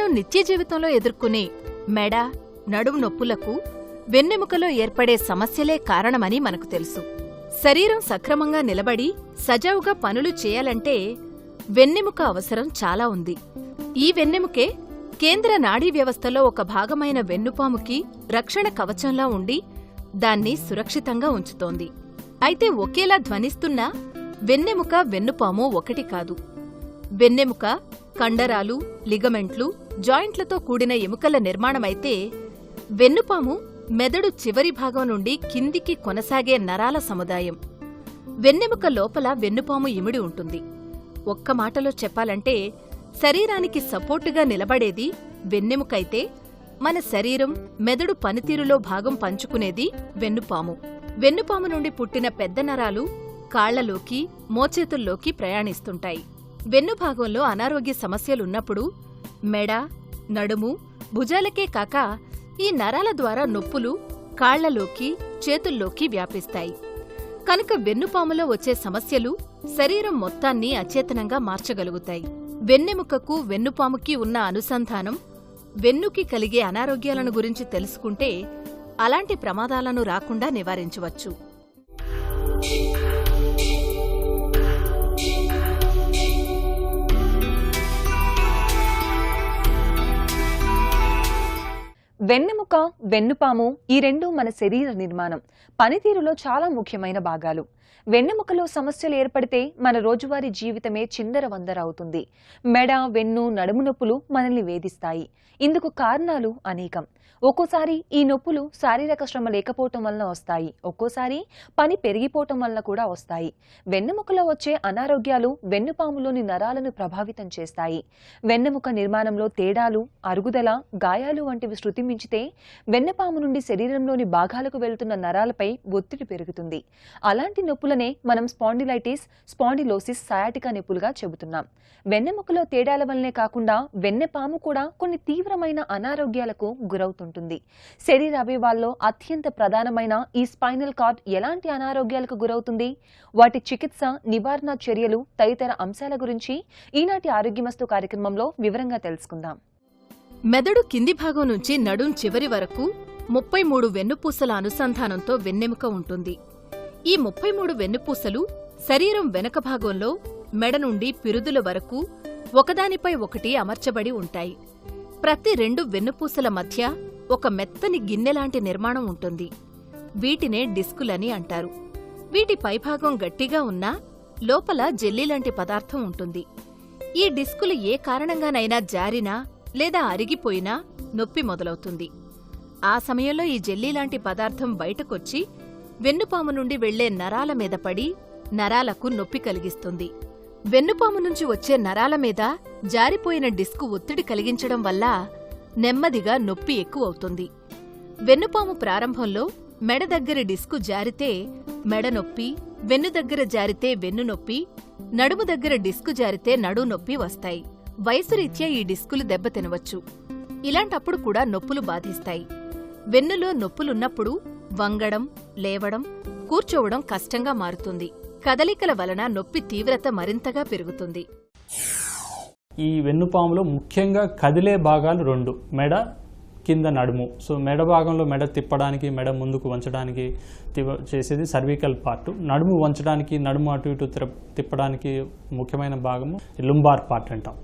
మనం నిత్య జీవితంలో ఎదుర్కొనే మెడ, నడుము నొప్పులకు వెన్నెముకలో ఏర్పడే సమస్యలే కారణమని మనకు తెలుసు. శరీరం సక్రమంగా నిలబడి సజావుగా పనులు చేయాలంటే వెన్నెముక అవసరం చాలా ఉంది. ఈ వెన్నెముకే కేంద్ర నాడీ వ్యవస్థలో ఒక భాగమైన వెన్నుపాముకి రక్షణ కవచంలా ఉండి దాన్ని సురక్షితంగా ఉంచుతోంది. అయితే ఒకేలా ధ్వనిస్తున్నా వెన్నెముక, వెన్నుపాము ఒకటి కాదు. వెన్నెముక కండరాలు, లిగమెంట్లు, జాయింట్లతో కూడిన ఎముకల నిర్మాణమైతే వెన్నుపాము మెదడు చివరి భాగం నుండి కిందికి కొనసాగే నరాల సముదాయం. వెన్నెముక లోపల వెన్నుపాము ఇమిడి ఉంటుంది. ఒక్క మాటలో చెప్పాలంటే శరీరానికి సపోర్టుగా నిలబడేది వెన్నెముకైతే మన శరీరం, మెదడు పనితీరులో భాగం పంచుకునేది వెన్నుపాము. వెన్నుపాము నుండి పుట్టిన పెద్ద నరాలు కాళ్లలోకి, మోచేతుల్లోకి ప్రయాణిస్తుంటాయి. వెన్నుభాగంలో అనారోగ్య సమస్యలున్నప్పుడు మెడ, నడుము, భుజాలకే కాక ఈ నరాల ద్వారా నొప్పులు కాళ్లలోకి, చేతుల్లోకి వ్యాపిస్తాయి. కనుక వెన్నుపాములో వచ్చే సమస్యలు శరీరం మొత్తాన్ని అచేతనంగా మార్చగలుగుతాయి. వెన్నెముకకు, వెన్నుపాముకి ఉన్న అనుసంధానం వెన్నుకి కలిగే అనారోగ్యాలను గురించి తెలుసుకుంటే అలాంటి ప్రమాదాలను రాకుండా నివారించవచ్చు. వెన్నెముక, వెన్నుపాము ఈ రెండూ మన శరీర నిర్మాణం, పనితీరులో చాలా ముఖ్యమైన భాగాలు. వెన్నెముకలో సమస్యలు ఏర్పడితే మన రోజువారీ జీవితమే చిందరవందర అవుతుంది. మెడ, వెన్ను, నడుము నొప్పులు మనల్ని వేధిస్తాయి. ఇందుకు కారణాలు అనేకం. ఒక్కోసారి ఈ నొప్పులు శారీరక శ్రమ లేకపోవటం వలన వస్తాయి. ఒక్కోసారి పని పెరిగిపోవటం వలన కూడా వస్తాయి. వెన్నెముకలో వచ్చే అనారోగ్యాలు వెన్నుపాములోని నరాలను ప్రభావితం చేస్తాయి. వెన్నెముక నిర్మాణంలో తేడాలు, అరుగుదల, గాయాలు వంటివి శృతి మించితే వెన్నెపాము నుండి శరీరంలోని భాగాలకు వెళ్తున్న నరాలపై ఒత్తిడి పెరుగుతుంది. అలాంటి నొప్పులనే మనం స్పాండిలైటిస్, స్పాండిలోసిస్, సయాటికా నొప్పులుగా చెబుతున్నాం. వెన్నెముకలో తేడాల వల్లనే కాకుండా వెన్నెపాము కూడా కొన్ని తీవ్రమైన అనారోగ్యాలకు గురవుతుంటుంది. శరీర అవయవాల్లో అత్యంత ప్రధానమైన ఈ స్పైనల్ కార్డ్ ఎలాంటి అనారోగ్యాలకు గురవుతుంది, వాటి చికిత్స, నివారణ చర్యలు తదితర అంశాల గురించి ఈనాటి ఆరోగ్యమస్తు కార్యక్రమంలో వివరంగా తెలుసుకుందాం. మెదడు కింది భాగం నుంచి నడుం చివరి వరకు 33 వెన్నుపూసల అనుసంధానంతో వెన్నెముక ఉంటుంది. ఈ 33 వెన్నుపూసలు శరీరం వెనక భాగంలో మెడ నుండి పిరుదుల వరకు ఒకదానిపై ఒకటి అమర్చబడి ఉంటాయి. ప్రతి 2 వెన్నుపూసల మధ్య ఒక మెత్తని గిన్నెలాంటి నిర్మాణం ఉంటుంది. వీటినే డిస్కులని అంటారు. వీటి పైభాగం గట్టిగా ఉన్నా లోపల జెల్లీలాంటి పదార్థం ఉంటుంది. ఈ డిస్కులు ఏ కారణంగానైనా జారినా లేదా అరిగిపోయినా నొప్పి మొదలవుతుంది. ఆ సమయంలో ఈ జెల్లీలాంటి పదార్థం బయటకొచ్చి వెన్నుపాము నుండి వెళ్లే నరాల మీద పడి నరాలకు నొప్పి కలిగిస్తుంది. వెన్నుపాము నుంచి వచ్చే నరాల మీద జారిపోయిన డిస్కు ఒత్తిడి కలిగించడం వల్ల నెమ్మదిగా నొప్పి ఎక్కువవుతుంది. వెన్నుపాము ప్రారంభంలో మెడ దగ్గర డిస్కు జారితే మెడ నొప్పి, వెన్ను దగ్గర జారితే వెన్ను నొప్పి, నడుము దగ్గర డిస్కు జారితే నడుము నొప్పి వస్తాయి. వయసురీత్యా ఈ డిస్కులు దెబ్బతినవచ్చు. ఇలాంటప్పుడు కూడా నొప్పులు బాధిస్తాయి. వెన్నులో నొప్పులున్నప్పుడు వంగడం, లేవడం, కూర్చోవడం కష్టంగా మారుతుంది. కదలికల వలన నొప్పి తీవ్రత మరింతగా పెరుగుతుంది. ఈ వెన్నుపాములో ముఖ్యంగా కదిలే భాగాలు 2, మెడ, కింద నడుము. సో మెడ భాగంలో మెడ తిప్పడానికి, మెడ ముందుకు వంచడానికి చేసేది సర్వికల్ పార్ట్. నడుము వంచడానికి, నడుము అటు ఇటు తిప్పడానికి ముఖ్యమైన భాగము లుంబార్ పార్ట్ అంటాం.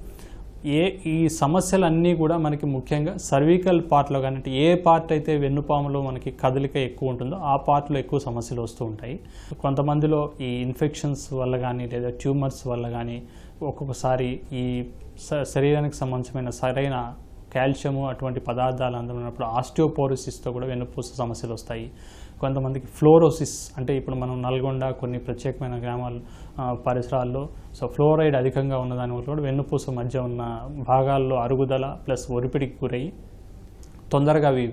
ఈ సమస్యలన్నీ కూడా మనకి ముఖ్యంగా సర్వికల్ పార్ట్లో కానీ, ఏ పార్ట్ అయితే వెన్నుపాములో మనకి కదలిక ఎక్కువ ఉంటుందో ఆ పార్ట్లో ఎక్కువ సమస్యలు వస్తూ ఉంటాయి. కొంతమందిలో ఈ ఇన్ఫెక్షన్స్ వల్ల కానీ లేదా ట్యూమర్స్ వల్ల కానీ ఒక్కొక్కసారి ఈ శరీరానికి సంబంధించిన సరైన కాల్షియము అటువంటి పదార్థాలు అందుకున్నప్పుడు ఆస్టియోపోరోసిస్తో కూడా వెన్నుపూస సమస్యలు వస్తాయి. కొంతమందికి ఫ్లోరోసిస్ అంటే ఇప్పుడు మనం నల్గొండ కొన్ని ప్రత్యేకమైన గ్రామాలు పరిసరాల్లో ఫ్లోరైడ్ అధికంగా ఉన్నదాని వల్ల కూడా వెన్నుపూస మధ్య ఉన్న భాగాల్లో అరుగుదల ప్లస్ ఒరిపిడికి గురయ్యి తొందరగా అవి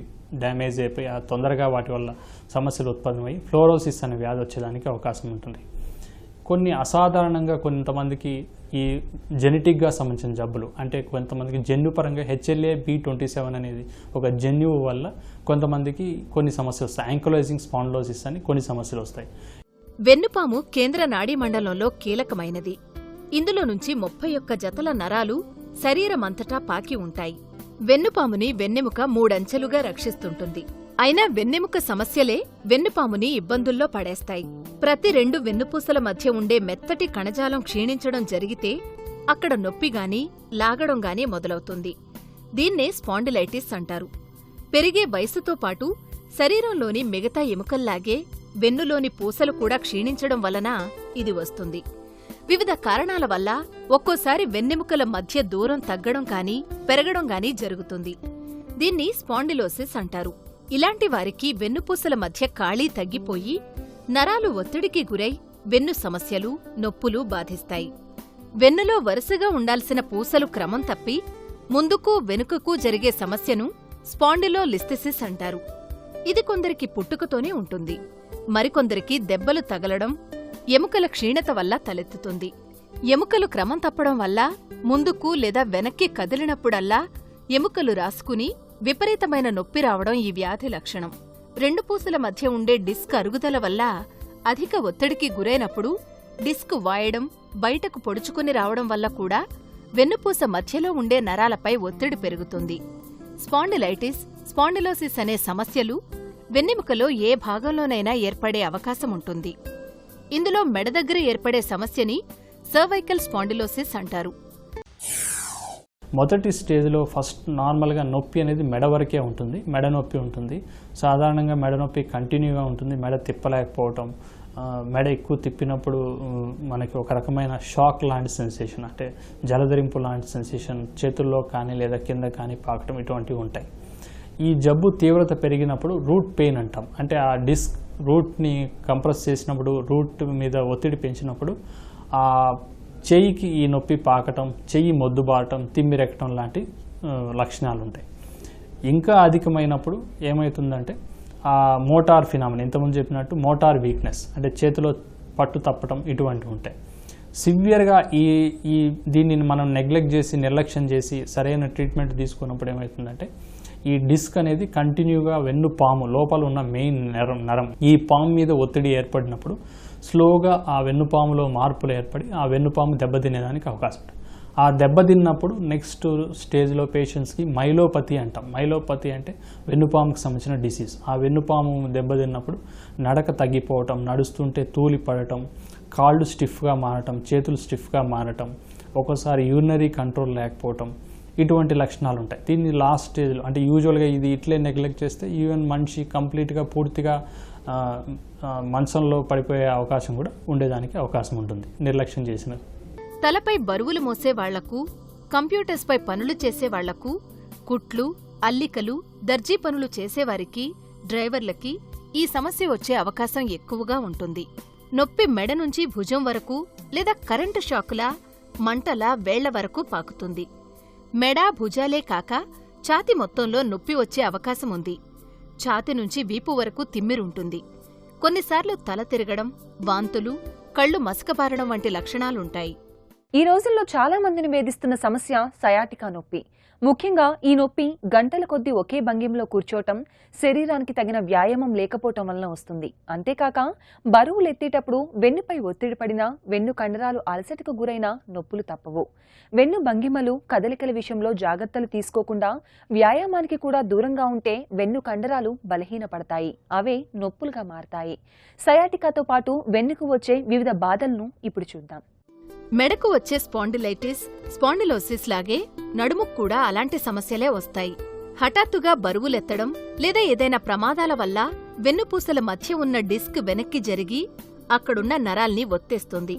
డ్యామేజ్ అయిపోయి తొందరగా వాటి వల్ల సమస్యలు ఉత్పన్నమై ఫ్లోరోసిస్ అనే వ్యాధి వచ్చేదానికి అవకాశం ఉంటుంది. కొన్ని అసాధారణంగా కొంతమందికి ఈ జెనెటిక్గా సంబంధించిన జబ్బులు అంటే కొంతమందికి జన్యుపరంగా HLA-B27 అనేది ఒక జన్యువు వల్ల కొంతమందికి కొన్ని సమస్యలు వస్తాయి. యాంకలోజింగ్ స్పాండిలోసిస్ అని కొన్ని సమస్యలు వస్తాయి. వెన్నుపాము కేంద్ర నాడీ మండలంలో కీలకమైనది. ఇందులో నుంచి 31 జతల నరాలు శరీరమంతటా పాకి ఉంటాయి. వెన్నుపాముని వెన్నెముక మూడంచెలుగా రక్షిస్తుంటుంది. అయినా వెన్నెముక సమస్యలే వెన్నుపాముని ఇబ్బందుల్లో పడేస్తాయి. ప్రతి 2 వెన్నుపూసల మధ్య ఉండే మెత్తటి కణజాలం క్షీణించడం జరిగితే అక్కడ నొప్పిగాని లాగడంగాని మొదలవుతుంది. దీన్నే స్పాండిలైటిస్ అంటారు. పెరిగే వయసుతో పాటు శరీరంలోని మిగతా ఎముకల్లాగే వెన్నులోని పూసలు కూడా క్షీణించడం వలన ఇది వస్తుంది. వివిధ కారణాల వల్ల ఒక్కోసారి వెన్నెముకల మధ్య దూరం తగ్గడం కానీ పెరగడం గానీ జరుగుతుంది. దీన్ని స్పాండిలోసిస్ అంటారు. ఇలాంటి వారికి వెన్నుపూసల మధ్య ఖాళీ తగ్గిపోయి నరాలు ఒత్తిడికి గురై వెన్ను సమస్యలు, నొప్పులు బాధిస్తాయి. వెన్నులో వరుసగా ఉండాల్సిన పూసలు క్రమం తప్పి ముందుకు వెనుకకు జరిగే సమస్యను స్పాండిలోలిస్థెసిస్ అంటారు. ఇది కొందరికి పుట్టుకతోనే ఉంటుంది. మరికొందరికి దెబ్బలు తగలడం, ఎముకల క్షీణత వల్ల తలెత్తుతుంది. ఎముకలు క్రమం తప్పడం వల్ల ముందుకు లేదా వెనక్కి కదిలినప్పుడల్లా ఎముకలు రాసుకుని విపరీతమైన నొప్పి రావడం ఈ వ్యాధి లక్షణం. 2 పూసల మధ్య ఉండే డిస్క్ అరుగుదల వల్ల అధిక ఒత్తిడికి గురైనప్పుడు డిస్క్ వాయడం, బయటకు పొడుచుకుని రావడం వల్ల కూడా వెన్నుపూస మధ్యలో ఉండే నరాలపై ఒత్తిడి పెరుగుతుంది. స్పాండిలైటిస్, స్పాండిలోసిస్ అనే సమస్యలు వెన్నెముకలో ఏ భాగంలోనైనా ఏర్పడే అవకాశం ఉంటుంది. ఇందులో మెడ దగ్గర ఏర్పడే సమస్యని సర్వైకల్ స్పాండిలోసిస్ అంటారు. మొదటి స్టేజ్లో ఫస్ట్ నార్మల్గా నొప్పి అనేది మెడ వరకే ఉంటుంది, మెడ నొప్పి ఉంటుంది. సాధారణంగా మెడ నొప్పి కంటిన్యూగా ఉంటుంది. మెడ తిప్పలేకపోవటం, మెడ ఎక్కువ తిప్పినప్పుడు మనకి ఒక రకమైన షాక్ లాంటి సెన్సేషన్, అంటే జలధరింపు లాంటి సెన్సేషన్ చేతుల్లో కానీ లేదా కింద కానీ పాకటం, ఇటువంటివి ఉంటాయి. ఈ జబ్బు తీవ్రత పెరిగినప్పుడు రూట్ పెయిన్ అంటాం. అంటే ఆ డిస్క్ రూట్ని కంప్రెస్ చేసినప్పుడు, రూట్ మీద ఒత్తిడి పెంచినప్పుడు ఆ చెయ్యికి ఈ నొప్పి పాకటం, చెయ్యి మొద్దుబారటం, తిమ్మిరెక్కటం లాంటి లక్షణాలు ఉంటాయి. ఇంకా అధికమైనప్పుడు ఏమవుతుందంటే ఆ మోటార్ ఫినామినా, ఇంతకుముందు చెప్పినట్టు మోటార్ వీక్నెస్, అంటే చేతిలో పట్టు తప్పటం, ఇటువంటివి ఉంటాయి. సివియర్గా దీనిని మనం నెగ్లెక్ట్ చేసి, నిర్లక్ష్యం చేసి సరైన ట్రీట్మెంట్ తీసుకున్నప్పుడు ఏమవుతుందంటే ఈ డిస్క్ అనేది కంటిన్యూగా వెన్నుపాము లోపల ఉన్న మెయిన్ నరం ఈ పాము మీద ఒత్తిడి ఏర్పడినప్పుడు స్లోగా ఆ వెన్నుపాములో మార్పులు ఏర్పడి ఆ వెన్నుపాము దెబ్బతినేదానికి అవకాశం ఉంటుంది. ఆ దెబ్బతిన్నప్పుడు నెక్స్ట్ స్టేజ్లో పేషెంట్స్కి మైలోపతి అంటాం. మైలోపతి అంటే వెన్నుపాముకి సంబంధించిన డిసీజ్. ఆ వెన్నుపాము దెబ్బతిన్నప్పుడు నడక తగ్గిపోవటం, నడుస్తుంటే తూలి పడటం, కాళ్ళు స్టిఫ్గా మారటం, చేతులు స్టిఫ్గా మారటం, ఒక్కోసారి యూరినరీ కంట్రోల్ లేకపోవటం, ఇటువంటి లక్షణాలు ఉంటాయి. దీన్ని లాస్ట్ స్టేజ్లో, అంటే యూజువల్గా ఇది ఇట్లే నెగ్లెక్ట్ చేస్తే ఈవెన్ మనిషి కంప్లీట్గా పూర్తిగా మంచంలో పడిపోయే అవకాశం కూడా ఉండేదానికి అవకాశం ఉంటుంది నిర్లక్ష్యం చేసినది. తలపై బరువులు మోసేవాళ్లకు, కంప్యూటర్స్పై పనులు చేసేవాళ్లకు, కుట్లు, అల్లికలు, దర్జీ పనులు చేసేవారికి, డ్రైవర్లకి ఈ సమస్య వచ్చే అవకాశం ఎక్కువగా ఉంటుంది. నొప్పి మెడ నుంచి భుజం వరకు లేదా కరెంటు షాకులా, మంటలా వేళ్ల వరకు పాకుతుంది. మెడ, భుజాలే కాక ఛాతి మొత్తంలో నొప్పి వచ్చే అవకాశం ఉంది. ఛాతి నుంచి వీపు వరకు తిమ్మిరుంటుంది. కొన్నిసార్లు తల తిరగడం, వాంతులు, కళ్ళు మసకబారడం వంటి లక్షణాలుంటాయి. ఈ రోజుల్లో చాలా మందిని వేధిస్తున్న సమస్య సయాటికా నొప్పి. ముఖ్యంగా ఈ నొప్పి గంటల కొద్దీ ఒకే భంగిమలో కూర్చోవటం, శరీరానికి తగిన వ్యాయామం లేకపోవటం వలన వస్తుంది. అంతేకాక బరువులు ఎత్తేటప్పుడు వెన్నుపై ఒత్తిడి పడినా, వెన్ను కండరాలు అలసటకు గురైనా నొప్పులు తప్పవు. వెన్ను భంగిమలు, కదలికల విషయంలో జాగ్రత్తలు తీసుకోకుండా వ్యాయామానికి కూడా దూరంగా ఉంటే వెన్ను కండరాలు బలహీనపడతాయి. అవే నొప్పులుగా మారతాయి. సయాటికాతో పాటు వెన్నుకు వచ్చే వివిధ బాధలను ఇప్పుడు చూద్దాం. మెడకు వచ్చే స్పాండిలైటిస్, స్పాండిలోసిస్ లాగే నడుముకు కూడా అలాంటి సమస్యలే వస్తాయి. హఠాత్తుగా బరువులెత్తడం లేదా ఏదైనా ప్రమాదాల వల్ల వెన్నుపూసల మధ్య ఉన్న డిస్క్ వెనక్కి జరిగి అక్కడున్న నరాల్ని ఒత్తేస్తుంది.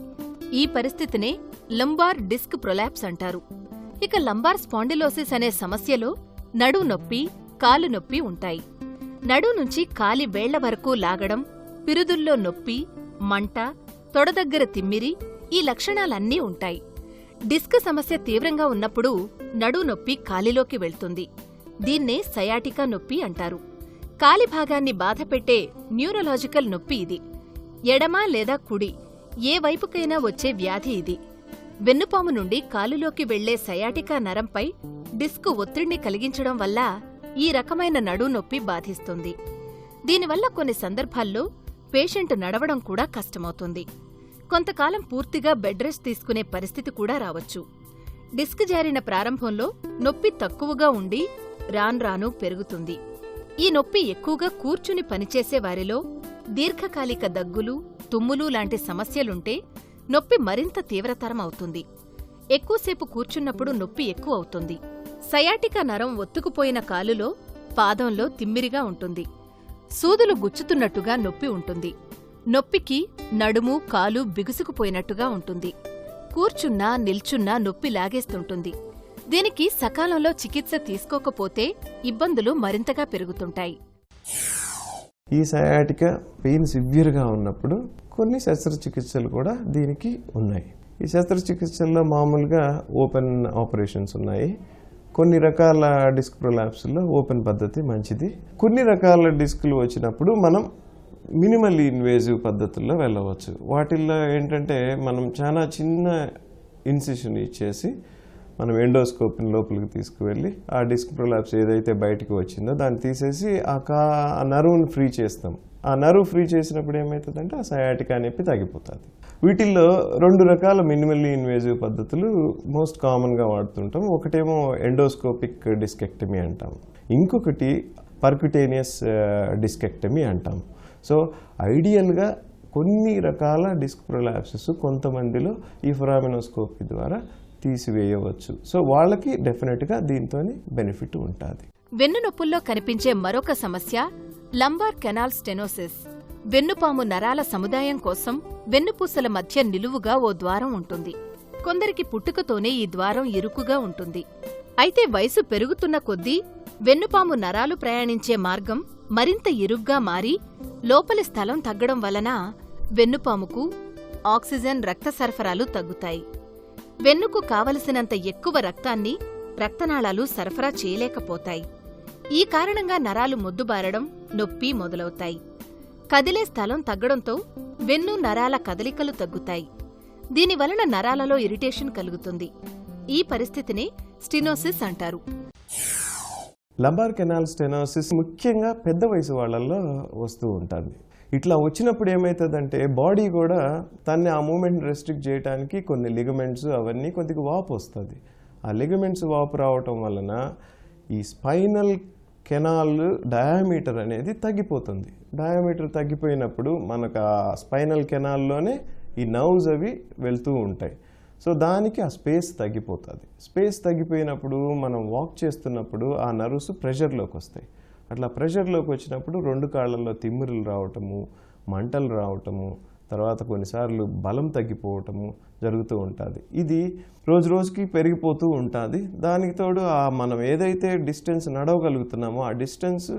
ఈ పరిస్థితినే లంబార్ డిస్క్ ప్రొలాప్స్ అంటారు. ఇక లంబార్ స్పాండిలోసిస్ అనే సమస్యలో నడు నొప్పి, కాలు నొప్పి ఉంటాయి. నడు నుంచి కాలి వేళ్ల వరకు లాగడం, పిరుదుల్లో నొప్పి, మంట, తొడ దగ్గర తిమ్మిరి, ఈ లక్షణాలన్నీ ఉంటాయి. డిస్క్ సమస్య తీవ్రంగా ఉన్నప్పుడు నడు నొప్పి కాలిలోకి వెళ్తుంది. దీన్నే సయాటికా నొప్పి అంటారు. కాలి భాగాన్ని బాధపెట్టే న్యూరలాజికల్ నొప్పి ఇది. ఎడమ లేదా కుడి ఏ వైపుకైనా వచ్చే వ్యాధి ఇది. వెన్నుపాము నుండి కాలులోకి వెళ్లే సయాటికా నరంపై డిస్క్ ఒత్తిడిని కలిగించడం వల్ల ఈ రకమైన నడు నొప్పి బాధిస్తుంది. దీనివల్ల కొన్ని సందర్భాల్లో పేషెంట్ నడవడం కూడా కష్టమవుతుంది. కొంతకాలం పూర్తిగా బెడ్ రెస్ట్ తీసుకునే పరిస్థితి కూడా రావచ్చు. డిస్క్ జారిన ప్రారంభంలో నొప్పి తక్కువగా ఉండి రాన్రాను పెరుగుతుంది. ఈ నొప్పి ఎక్కువగా కూర్చుని పనిచేసే వారిలో దీర్ఘకాలిక దగ్గులు, తుమ్ములు లాంటి సమస్యలుంటే నొప్పి మరింత తీవ్రతరం అవుతుంది. ఎక్కువసేపు కూర్చున్నప్పుడు నొప్పి ఎక్కువ అవుతుంది. సయాటికా నరం ఒత్తుకుపోయిన కాలులో, పాదంలో తిమ్మిరిగా ఉంటుంది. సూదులు గుచ్చుతున్నట్టుగా నొప్పి ఉంటుంది. నొప్పికి నడుము, కాలు బిగుసుకుపోయినట్టుగా ఉంటుంది. కూర్చున్నా, నిల్చున్నా నొప్పి లాగేస్తుంటుంది. దీనికి సకాలంలో చికిత్స తీసుకోకపోతే ఇబ్బందులు మరింతగా పెరుగుతుంటాయి. ఈ సయాటికా పెయిన్ సివియర్గా ఉన్నప్పుడు కొన్ని శస్త్రచికిత్సలు కూడా దీనికి ఉన్నాయి. ఈ శస్త్రచికిత్సల్లో మామూలుగా ఓపెన్ ఆపరేషన్స్ ఉన్నాయి. కొన్ని రకాల డిస్క్ ప్రొలాప్స్లో ఓపెన్ పద్ధతి మంచిది. కొన్ని రకాల డిస్కులు వచ్చినప్పుడు మనం మినిమల్ ఇన్వేజివ్ పద్ధతుల్లో వెళ్ళవచ్చు. వాటిల్లో ఏంటంటే మనం చాలా చిన్న ఇన్సిషన్ ఇచ్చేసి మనం ఎండోస్కోప్ని లోపలికి తీసుకువెళ్ళి ఆ డిస్క్ ప్రొలాప్స్ ఏదైతే బయటకు వచ్చిందో దాన్ని తీసేసి ఆ నర్వ్ని ఫ్రీ చేస్తాం. ఆ నర్వ్ ఫ్రీ చేసినప్పుడు ఏమవుతుందంటే ఆ సయాటికా నొప్పి తగ్గిపోతుంది. వీటిల్లో 2 రకాల మినిమల్లీ ఇన్వేజివ్ పద్ధతులు మోస్ట్ కామన్గా వాడుతుంటాం. ఒకటేమో ఎండోస్కోపిక్ డిస్కెక్టమీ అంటాం, ఇంకొకటి పర్క్యుటేనియస్ డిస్కెక్టమీ అంటాం. సో ఐడియల్గా కొన్ని రకాల డిస్క్ ప్రొలాప్సెస్ కొంతమందిలో ఈ ఫొరామినోస్కోపీ ద్వారా తీసివేయవచ్చు. సో వాళ్ళకి డెఫినెట్గా దీంతో బెనిఫిట్ ఉంటుంది. వెన్నునొప్పుల్లో కనిపించే మరొక సమస్య లంబార్ కెనాల్ స్టెనోసిస్. వెన్నుపాము నరాల సముదాయం కోసం వెన్నుపూసల మధ్య నిలువుగా ఓ ద్వారం ఉంటుంది. కొందరికి పుట్టుకతోనే ఈ ద్వారం ఇరుకుగా ఉంటుంది. అయితే వయసు పెరుగుతున్న కొద్దీ వెన్నుపాము నరాలు ప్రయాణించే మార్గం మరింత ఇరుగ్గా మారి లోపలి స్థలం తగ్గడం వలన వెన్నుపాముకు ఆక్సిజన్ రక్త సరఫరాలు తగ్గుతాయి. వెన్నుకు కావలసినంత ఎక్కువ రక్తాన్ని రక్తనాళాలు సరఫరా చేయలేకపోతాయి. ఈ కారణంగా నరాలు మొద్దుబారడం, నొప్పి మొదలవుతాయి. కదిలే స్థలం తగ్గడంతో వెన్ను నరాల కదలికలు తగ్గుతాయి. దీనివలన నరాలలో ఇరిటేషన్ కలుగుతుంది. ఈ పరిస్థితిని స్టెనోసిస్ అంటారు. లంబార్ కెనాల్ స్టెనోసిస్ ముఖ్యంగా పెద్ద వయసు వాళ్ళల్లో వస్తూ ఉంటుంది. ఇట్లా వచ్చినప్పుడు ఏమవుతుందంటే బాడీ కూడా తన్ని ఆ మూమెంట్ రెస్ట్రిక్ట్ చేయడానికి కొన్ని లిగమెంట్స్ అవన్నీ కొద్దిగా వాపు వస్తుంది. ఆ లిగమెంట్స్ వాపు రావటం వలన ఈ స్పైనల్ కెనాల్ డయామీటర్ అనేది తగ్గిపోతుంది. డయామీటర్ తగ్గిపోయినప్పుడు మనకు ఆ స్పైనల్ కెనాల్లోనే ఈ నర్వ్స్ అవి వెళ్తూ ఉంటాయి. సో దానికి ఆ స్పేస్ తగ్గిపోతుంది. స్పేస్ తగ్గిపోయినప్పుడు మనం వాక్ చేస్తున్నప్పుడు ఆ నర్వ్స్ ప్రెషర్లోకి వస్తాయి. అట్లా ప్రెషర్లోకి వచ్చినప్పుడు 2 కాళ్ళల్లో తిమ్మిరులు రావటము, మంటలు రావటము, తర్వాత కొన్నిసార్లు బలం తగ్గిపోవటము జరుగుతూ ఉంటుంది. ఇది రోజు రోజుకి పెరిగిపోతూ ఉంటుంది. దానికి తోడు మనం ఏదైతే డిస్టెన్స్ నడవగలుగుతున్నామో ఆ డిస్టెన్స్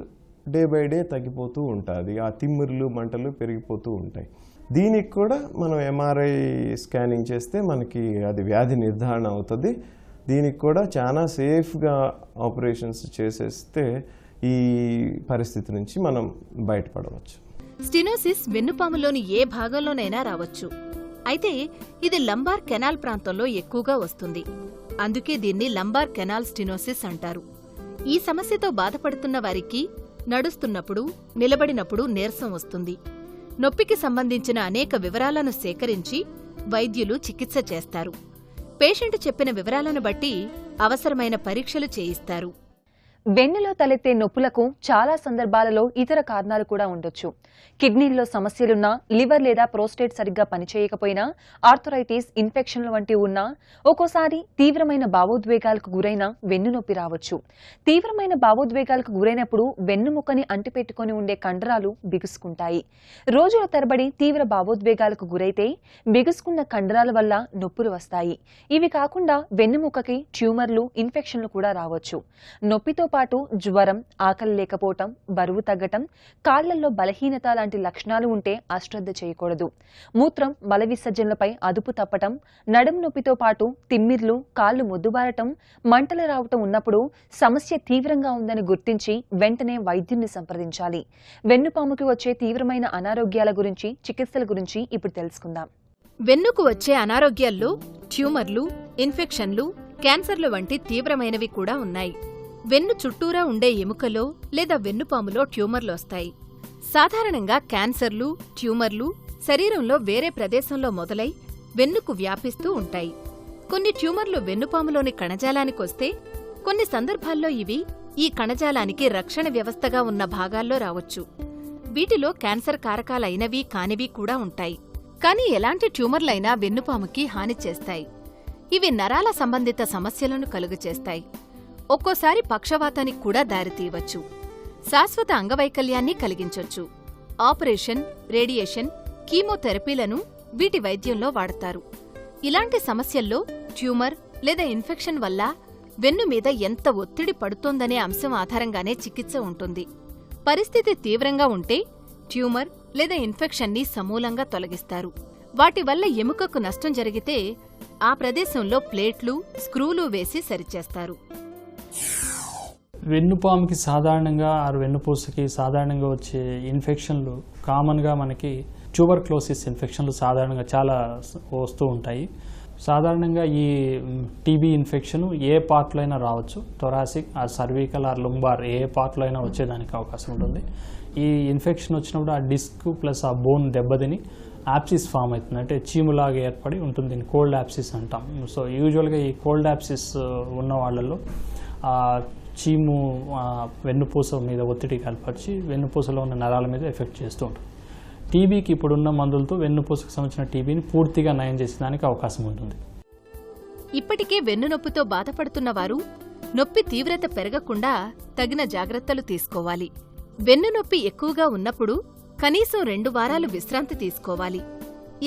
డే బై డే తగ్గిపోతూ ఉంటుంది. ఆ తిమ్మిరులు, మంటలు పెరిగిపోతూ ఉంటాయి. దీనికి కూడా మనం ఎంఆర్ఐ స్కానింగ్ చేస్తే మనకి అది వ్యాధి నిర్ధారణ అవుతుంది. దీనికి కూడా చాలా సేఫ్గా ఆపరేషన్స్ చేసేస్తే ఈ పరిస్థితి నుంచి మనం బయటపడవచ్చు. స్టెనోసిస్ వెన్నుపాములోని ఏ భాగంలోనైనా రావచ్చు. అయితే ఇది లంబార్ కెనాల్ ప్రాంతంలో ఎక్కువగా వస్తుంది. అందుకే దీన్ని లంబార్ కెనాల్ స్టెనోసిస్ అంటారు. ఈ సమస్యతో బాధపడుతున్న వారికి నడుస్తున్నప్పుడు, నిలబడినప్పుడు నీరసం వస్తుంది. నొప్పికి సంబంధించిన అనేక వివరాలను సేకరించి వైద్యులు చికిత్స చేస్తారు. పేషెంట్ చెప్పిన వివరాలను బట్టి అవసరమైన పరీక్షలు చేయిస్తారు. వెన్నులో తలెత్తే నొప్పులకు చాలా సందర్భాలలో ఇతర కారణాలు కూడా ఉండొచ్చు. కిడ్నీల్లో సమస్యలున్నా, లివర్ లేదా ప్రోస్టేట్ సరిగ్గా పనిచేయకపోయినా, ఆర్థరైటిస్, ఇన్ఫెక్షన్లు వంటివి ఉన్నా, ఒక్కోసారి తీవ్రమైన భావోద్వేగాలకు గురైన వెన్నునొప్పి రావచ్చు. తీవ్రమైన భావోద్వేగాలకు గురైనప్పుడు వెన్నుముక్కని అంటిపెట్టుకుని ఉండే కండరాలు బిగుసుకుంటాయి. రోజుల తరబడి తీవ్ర భావోద్వేగాలకు గురైతే బిగుసుకున్న కండరాల వల్ల నొప్పులు వస్తాయి. ఇవి కాకుండా వెన్నుముక్కకి ట్యూమర్లు, ఇన్ఫెక్షన్లు కూడా రావచ్చు. నొప్పితో పాటు జ్వరం, ఆకలి లేకపోవటం, బరువు తగ్గటం, కాళ్లలో బలహీనత లాంటి లక్షణాలు ఉంటే అశ్రద్ధ చేయకూడదు. మూత్రం, మల విసర్జనలపై అదుపు తప్పటం, నడుము నొప్పితో పాటు తిమ్మిర్లు, కాళ్లు మొద్దుబారటం, మంటలు రావటం ఉన్నప్పుడు సమస్య తీవ్రంగా ఉందని గుర్తించి వెంటనే వైద్యున్ని సంప్రదించాలి. వెన్నుపాముకి వచ్చే తీవ్రమైన అనారోగ్యాల గురించి, చికిత్సల గురించి ఇప్పుడు తెలుసుకుందాం. వెన్నుకు వచ్చే అనారోగ్యాల్లో ట్యూమర్లు, ఇన్ఫెక్షన్లు, క్యాన్సర్లు వంటి తీవ్రమైనవి కూడా ఉన్నాయి. వెన్ను చుట్టూరా ఉండే ఎముకలో లేదా వెన్నుపాములో ట్యూమర్లు వస్తాయి. సాధారణంగా క్యాన్సర్లు, ట్యూమర్లు శరీరంలో వేరే ప్రదేశంలో మొదలై వెన్నుకు వ్యాపిస్తూ ఉంటాయి. కొన్ని ట్యూమర్లు వెన్నుపాములోని కణజాలానికొస్తే కొన్ని సందర్భాల్లో ఇవి ఈ కణజాలానికి రక్షణ వ్యవస్థగా ఉన్న భాగాల్లో రావచ్చు. వీటిలో క్యాన్సర్ కారకాలైనవి కానివి కూడా ఉంటాయి. కానీ ఎలాంటి ట్యూమర్లైనా వెన్నుపాముకి హాని చేస్తాయి. ఇవి నరాల సంబంధిత సమస్యలను కలుగచేస్తాయి. ఒక్కోసారి పక్షవాతానికి కూడా దారితీయవచ్చు. శాశ్వత అంగవైకల్యాన్ని కలిగించొచ్చు. ఆపరేషన్, రేడియేషన్, కీమోథెరపీలను వీటి వైద్యంలో వాడతారు. ఇలాంటి సమస్యల్లో ట్యూమర్ లేదా ఇన్ఫెక్షన్ వల్ల వెన్ను మీద ఎంత ఒత్తిడి పడుతోందనే అంశం ఆధారంగానే చికిత్స ఉంటుంది. పరిస్థితి తీవ్రంగా ఉంటే ట్యూమర్ లేదా ఇన్ఫెక్షన్ని సమూలంగా తొలగిస్తారు. వాటి వల్ల ఎముకకు నష్టం జరిగితే ఆ ప్రదేశంలో ప్లేట్లు, స్క్రూలు వేసి సరిచేస్తారు. వెన్నుపాముకి సాధారణంగా వెన్నుపూసకి సాధారణంగా వచ్చే ఇన్ఫెక్షన్లు కామన్గా మనకి ట్యూబర్క్లోసిస్ ఇన్ఫెక్షన్లు సాధారణంగా చాలా వస్తూ ఉంటాయి. సాధారణంగా ఈ టీబీ ఇన్ఫెక్షన్ ఏ పార్ట్లో అయినా రావచ్చు. థొరాసిక్, సర్వికల్, లుంబార్ ఏ పార్ట్లో అయినా వచ్చేదానికి అవకాశం ఉంటుంది. ఈ ఇన్ఫెక్షన్ వచ్చినప్పుడు ఆ డిస్క్ ప్లస్ ఆ బోన్ దెబ్బతిని యాప్సిస్ ఫామ్ అవుతుంది. అంటే చీములాగా ఏర్పడి ఉంటుంది. దీన్ని కోల్డ్ యాప్సిస్ అంటాం. సో యూజువల్గా ఈ కోల్డ్ యాప్సిస్ ఉన్న వాళ్ళల్లో చీము వెన్నుపూస మీద ఒత్తిడి కల్పరిచి వెన్నుపూసలో ఉన్న నరాల మీద ఎఫెక్ట్ చేస్తూ ఉంటుంది. టీబీకి ఇప్పుడున్న మందులతో వెన్నుపూసకు సంబంధించిన టీబీని పూర్తిగా నయం చేసేదానికి అవకాశం ఉంటుంది. ఇప్పటికే వెన్నునొప్పితో బాధపడుతున్న వారు నొప్పి తీవ్రత పెరగకుండా తగిన జాగ్రత్తలు తీసుకోవాలి. వెన్నునొప్పి ఎక్కువగా ఉన్నప్పుడు కనీసం 2 వారాలు విశ్రాంతి తీసుకోవాలి.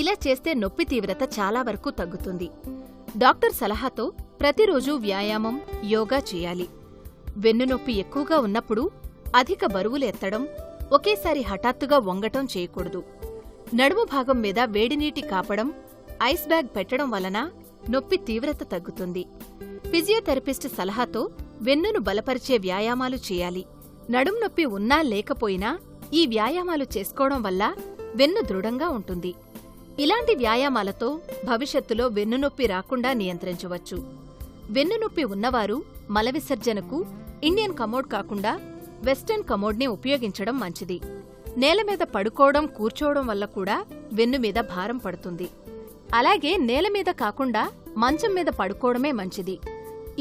ఇలా చేస్తే నొప్పి తీవ్రత చాలా వరకు తగ్గుతుంది. డాక్టర్ సలహాతో ప్రతిరోజూ వ్యాయామం, యోగా చేయాలి. వెన్నునొప్పి ఎక్కువగా ఉన్నప్పుడు అధిక బరువులు ఎత్తడం, ఒకేసారి హఠాత్తుగా వంగటం చేయకూడదు. నడుము భాగం మీద వేడినీటి కాపడం, ఐస్ బ్యాగ్ పెట్టడం వలన నొప్పి తీవ్రత తగ్గుతుంది. ఫిజియోథెరపిస్ట్ సలహాతో వెన్నును బలపరిచే వ్యాయామాలు చేయాలి. నడుం నొప్పి ఉన్నా లేకపోయినా ఈ వ్యాయామాలు చేసుకోవడం వల్ల వెన్ను దృఢంగా ఉంటుంది. ఇలాంటి వ్యాయామాలతో భవిష్యత్తులో వెన్నునొప్పి రాకుండా నియంత్రించవచ్చు. వెన్నునొప్పి ఉన్నవారు మల విసర్జనకు ఇండియన్ కమోడ్ కాకుండా వెస్టర్న్ కమోడ్ని ఉపయోగించడం మంచిది. నేలమీద పడుకోవడం, కూర్చోవడం వల్ల కూడా వెన్ను మీద భారం పడుతుంది. అలాగే నేలమీద కాకుండా మంచం మీద పడుకోవడమే మంచిది.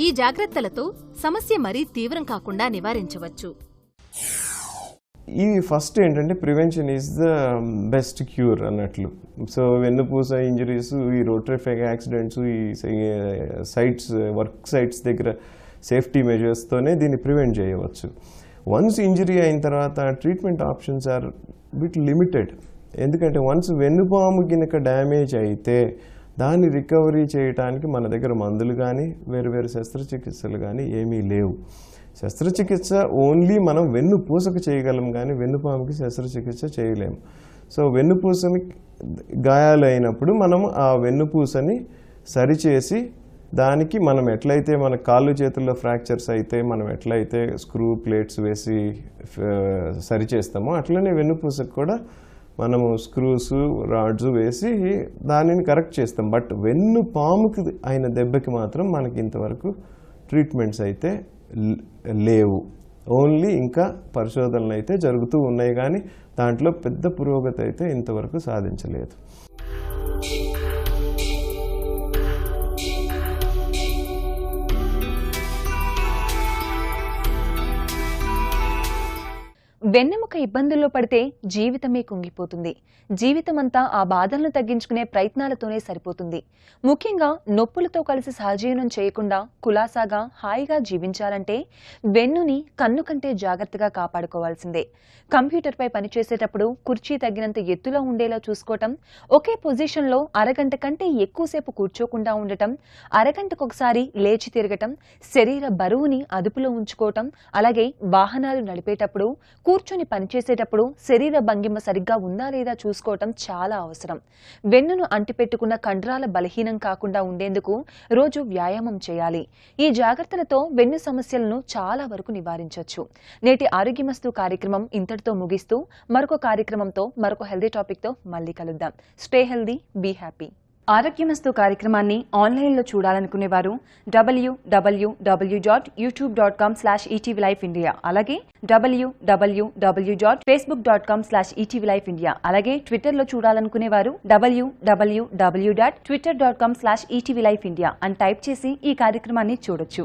ఈ జాగ్రత్తలతో సమస్య మరీ తీవ్రం కాకుండా నివారించవచ్చు. ఈ ఫస్ట్ ఏంటంటే prevention is the best cure అన్నట్లు. సో వెన్నుపూస ఇంజరీస్, ఈ రోటరీ యాక్సిడెంట్స్, ఈ సైట్స్, వర్క్ సైట్స్ దగ్గర సేఫ్టీ మెజర్స్తోనే దీన్ని ప్రివెంట్ చేయవచ్చు. వన్స్ ఇంజరీ అయిన తర్వాత treatment options are bit limited. ఎందుకంటే వన్స్ వెన్నుపాము గినక డ్యామేజ్ అయితే దాన్ని రికవరీ చేయడానికి మన దగ్గర మందులు కానీ వేరు శస్త్రచికిత్సలు కానీ ఏమీ లేవు. శస్త్రచికిత్స ఓన్లీ మనం వెన్నుపూసకు చేయగలం కానీ వెన్నుపాముకి శస్త్రచికిత్స చేయలేము. సో వెన్నుపూసని గాయాలైనప్పుడు మనం ఆ వెన్నుపూసని సరిచేసి దానికి మనం ఎట్లయితే మన కాళ్ళు చేతుల్లో ఫ్రాక్చర్స్ అయితే మనం ఎట్లయితే స్క్రూ ప్లేట్స్ వేసి సరిచేస్తామో అట్లనే వెన్నుపూసకు కూడా మనము స్క్రూస్, రాడ్స్ వేసి దానిని కరెక్ట్ చేస్తాం. బట్ వెన్నుపాముకి అయిన దెబ్బకి మాత్రం మనకి ఇంతవరకు ట్రీట్మెంట్స్ అయితే లేవు. ఓన్లీ ఇంకా పరిశోధనలు అయితే జరుగుతూ ఉన్నాయి కానీ దాంట్లో పెద్ద పురోగతి అయితే ఇంతవరకు సాధించలేదు. వెన్నెముక ఇబ్బందుల్లో పడితే జీవితమే కుంగిపోతుంది. జీవితమంతా ఆ బాధలను తగ్గించుకునే ప్రయత్నాలతోనే సరిపోతుంది. ముఖ్యంగా నొప్పులతో కలిసి సహజీవనం చేయకుండా కులాసాగా హాయిగా జీవించాలంటే వెన్నుని కన్ను కంటే జాగ్రత్తగా కాపాడుకోవాల్సిందే. కంప్యూటర్పై పనిచేసేటప్పుడు కుర్చీ తగినంత ఎత్తులో ఉండేలా చూసుకోవటం, ఒకే పొజిషన్లో అరగంట కంటే ఎక్కువసేపు కూర్చోకుండా ఉండటం, అరగంటకొకసారి లేచి తిరగటం, శరీర బరువుని అదుపులో ఉంచుకోవటం, అలాగే వాహనాలు నడిపేటప్పుడు, కూర్చొని పనిచేసేటప్పుడు శరీర భంగిమ సరిగ్గా ఉందా లేదా చూసుకోవటం చాలా అవసరం. వెన్నును అంటిపెట్టుకున్న కండరాల బలహీనం కాకుండా ఉండేందుకు రోజు వ్యాయామం చేయాలి. ఈ జాగ్రత్తలతో వెన్ను సమస్యలను చాలా వరకు నివారించవచ్చు. నేటి ఆరోగ్యమస్తు కార్యక్రమం ఇంతటితో ముగిస్తూ మరొక కార్యక్రమంతో మరొక హెల్దీ టాపిక్తో మళ్ళీ కలుద్దాం. Stay healthy, be happy. ఆరోగ్యమస్తు కార్యక్రమాన్ని ఆన్లైన్లో చూడాలనుకునేవారు www.youtube.com/etvlifeindia, అలాగే www.facebook.com/etvlifeindia, అలాగే ట్విట్టర్లో చూడాలనుకునేవారు www.twitter.com/etvlifeindia అని టైప్ చేసి ఈ కార్యక్రమాన్ని చూడొచ్చు.